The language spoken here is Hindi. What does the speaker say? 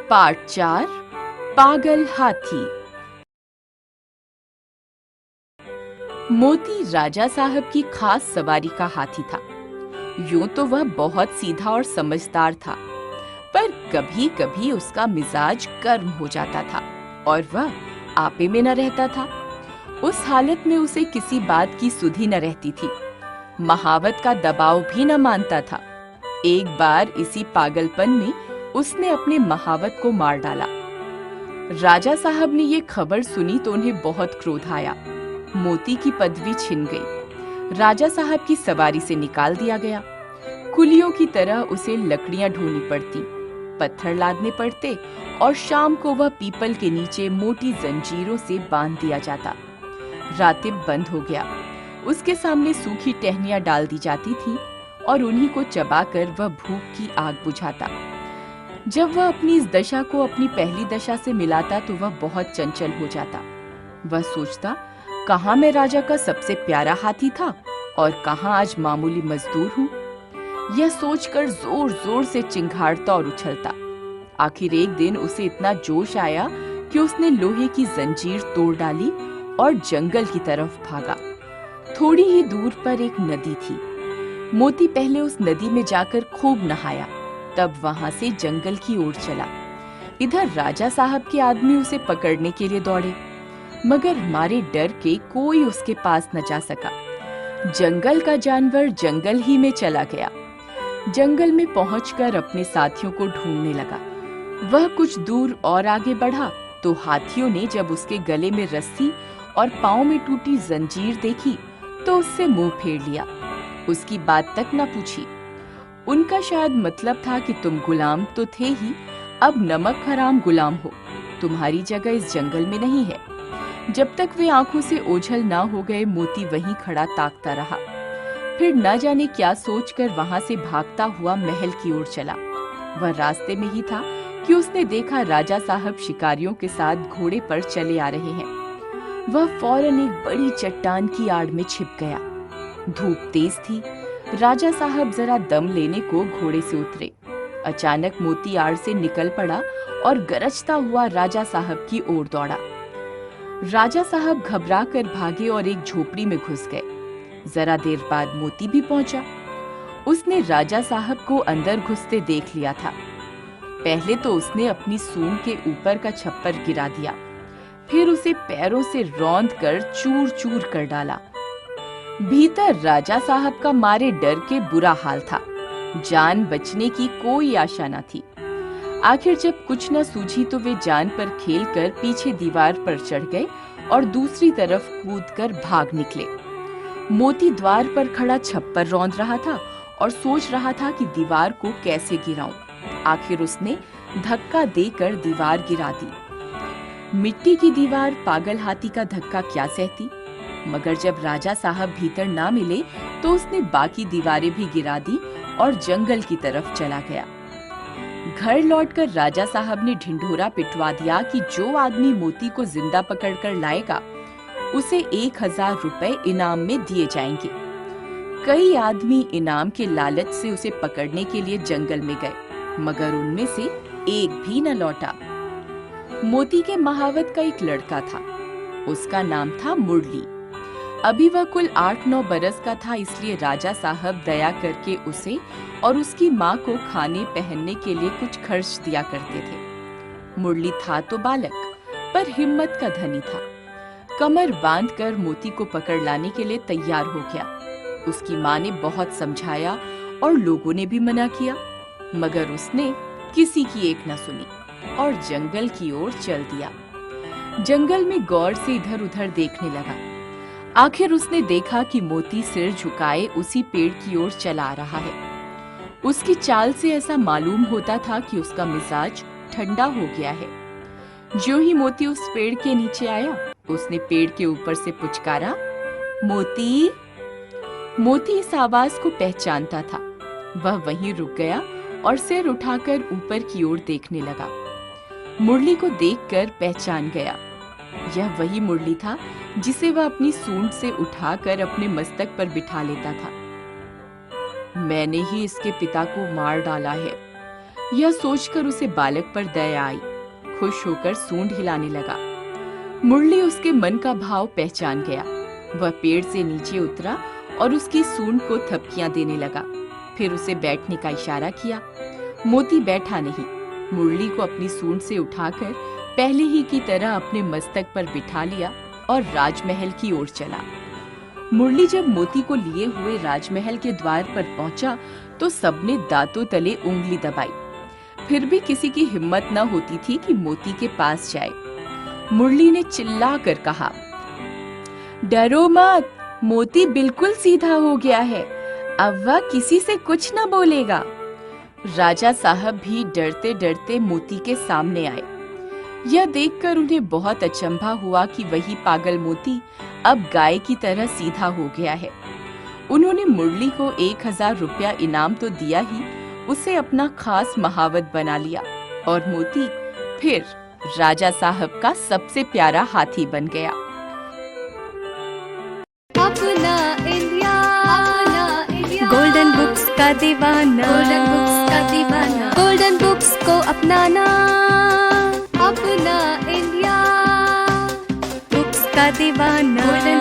पार्ट 4 पागल हाथी। मोती राजा साहब की खास सवारी का हाथी था। यूं तो वह बहुत सीधा और समझदार था, पर कभी-कभी उसका मिजाज गर्म हो जाता था और वह आपे में न रहता था। उस हालत में उसे किसी बात की सुधि न रहती थी। महावत का दबाव भी न मानता था। एक बार इसी पागलपन में उसने अपने महावत को मार डाला। राजा साहब ने ये खबर सुनी तो उन्हें बहुत क्रोध आया। मोती की पदवी छिन गई। राजा साहब की सवारी से निकाल दिया गया। कुलियों की तरह उसे लकड़ियां ढोनी पड़ती, पत्थर लादने पड़ते और शाम को वह पीपल के नीचे मोटी जंजीरों से बांध दिया जाता। रातिब बंद हो गया। उसके सामने सूखी टहनियां डाल दी जाती थी और उन्हीं को चबाकर वह भूख की आग बुझाता। जब वह अपनी इस दशा को अपनी पहली दशा से मिलाता तो वह बहुत चंचल हो जाता। वह सोचता, कहाँ मैं राजा का सबसे प्यारा हाथी था और कहाँ आज मामूली मजदूर हूँ। यह सोचकर जोर जोर से चिंघाड़ता और उछलता। आखिर एक दिन उसे इतना जोश आया कि उसने लोहे की जंजीर तोड़ डाली और जंगल की तरफ भागा। थोड़ी ही दूर पर एक नदी थी। मोती पहले उस नदी में जाकर खूब नहाया, तब वहां से जंगल की ओर चला। इधर राजा साहब के आदमी उसे पकड़ने के लिए दौड़े, मगर मारे डर के कोई उसके पास न जा सका। जंगल का जानवर जंगल ही में चला गया। जंगल में पहुंचकर अपने साथियों को ढूंढने लगा। वह कुछ दूर और आगे बढ़ा तो हाथियों ने जब उसके गले में रस्सी और पांव में टूटी जंजीर देखी तो उससे मुंह फेर लिया। उसकी बात तक न पूछी। उनका शायद मतलब था कि तुम गुलाम तो थे ही, अब नमक हराम गुलाम हो, तुम्हारी जगह इस जंगल में नहीं है। जब तक वे आंखों से ओझल ना हो गए, मोती वहीं खड़ा ताकता रहा। फिर न जाने क्या सोचकर वहां से भागता हुआ महल की ओर चला। वह रास्ते में ही था कि उसने देखा राजा साहब शिकारियों के साथ घोड़े पर चले आ रहे हैं। वह फौरन एक बड़ी चट्टान की आड़ में छिप गया। धूप तेज थी। राजा साहब जरा दम लेने को घोड़े से उतरे। अचानक मोती आड़ से निकल पड़ा और गरजता हुआ राजा साहब की ओर दौड़ा। राजा साहब घबरा कर भागे और एक झोपड़ी में घुस गए। जरा देर बाद मोती भी पहुंचा। उसने राजा साहब को अंदर घुसते देख लिया था। पहले तो उसने अपनी सूंड के ऊपर का छप्पर गिरा दिया, फिर उसे पैरों से रौंद कर चूर चूर कर डाला। भीतर राजा साहब का मारे डर के बुरा हाल था। जान बचने की कोई आशा न थी। आखिर जब कुछ न सूझी तो वे जान पर खेलकर पीछे दीवार पर चढ़ गए और दूसरी तरफ कूदकर भाग निकले। मोती द्वार पर खड़ा छप्पर रौंद रहा था और सोच रहा था कि दीवार को कैसे गिराऊं। आखिर उसने धक्का देकर दीवार गिरा दी। मिट्टी की दीवार पागल हाथी का धक्का क्या सहती, मगर जब राजा साहब भीतर ना मिले तो उसने बाकी दीवारें भी गिरा दी और जंगल की तरफ चला गया। घर लौटकर राजा साहब ने ढिंढोरा पिटवा दिया कि जो आदमी मोती को जिंदा पकड़कर लाएगा उसे 1000 रुपए इनाम में दिए जाएंगे। कई आदमी इनाम के लालच से उसे पकड़ने के लिए जंगल में गए, मगर उनमें से एक भी न लौटा। मोती के महावत का एक लड़का था। उसका नाम था मुरली। अभी वह कुल 8-9 बरस का था, इसलिए राजा साहब दया करके उसे और उसकी माँ को खाने पहनने के लिए कुछ खर्च दिया करते थे। मुरली था तो बालक, पर हिम्मत का धनी था। कमर बांधकर मोती को पकड़ लाने के लिए तैयार हो गया। उसकी माँ ने बहुत समझाया और लोगों ने भी मना किया, मगर उसने किसी की एक न सुनी और जंगल की ओर चल दिया। जंगल में गौर से इधर उधर देखने लगा। आखिर उसने देखा कि मोती सिर झुकाए उसी पेड़ की ओर चला आ रहा है। उसकी चाल से ऐसा मालूम होता था कि उसका मिजाज ठंडा हो गया है। जो ही मोती उस पेड़ के नीचे आया, उसने पेड़ के ऊपर से पुचकारा, मोती। मोती इस आवाज को पहचानता था। वह वहीं रुक गया और सिर उठाकर ऊपर की ओर देखने लगा। मुरली को देखकर पहचान गया। यह वही मुरली था जिसे वह अपनी सूंड से उठाकर अपने मस्तक पर बिठा लेता था। मैंने ही इसके पिता को मार डाला है। यह सोचकर उसे बालक पर दया आई। खुश होकर सूंड हिलाने लगा। मुरली उसके मन का भाव पहचान गया। वह पेड़ से नीचे उतरा और उसकी सूंड को थपकियां देने लगा। फिर उसे बैठने का इशारा किया। मोती बैठा नहीं। मुरली को अपनी सूंड से उठाकर पहले ही की तरह अपने मस्तक पर बिठा लिया और राजमहल की ओर चला। मुरली जब मोती को लिए हुए राजमहल के द्वार पर पहुंचा तो सबने दांतों तले उंगली दबाई। फिर भी किसी की हिम्मत न होती थी कि मोती के पास जाए। मुरली ने चिल्लाकर कहा, डरो मत, मोती बिल्कुल सीधा हो गया है, अब वह किसी से कुछ न बोलेगा। राजा साहब भी डरते डरते मोती के सामने आए। यह देखकर उन्हें बहुत अचंभा हुआ कि वही पागल मोती अब गाय की तरह सीधा हो गया है। उन्होंने मुरली को 1000 रुपया इनाम तो दिया ही, उसे अपना खास महावत बना लिया और मोती फिर राजा साहब का सबसे प्यारा हाथी बन गया। अपना इंडिया, गोल्डन बुक्स का दीवाना, गोल्डन बुक्स का दीवाना, गोल्डन बुक्स को अपनाना। अपना इंडिया, बुक्स का दीवाना, गोल्डन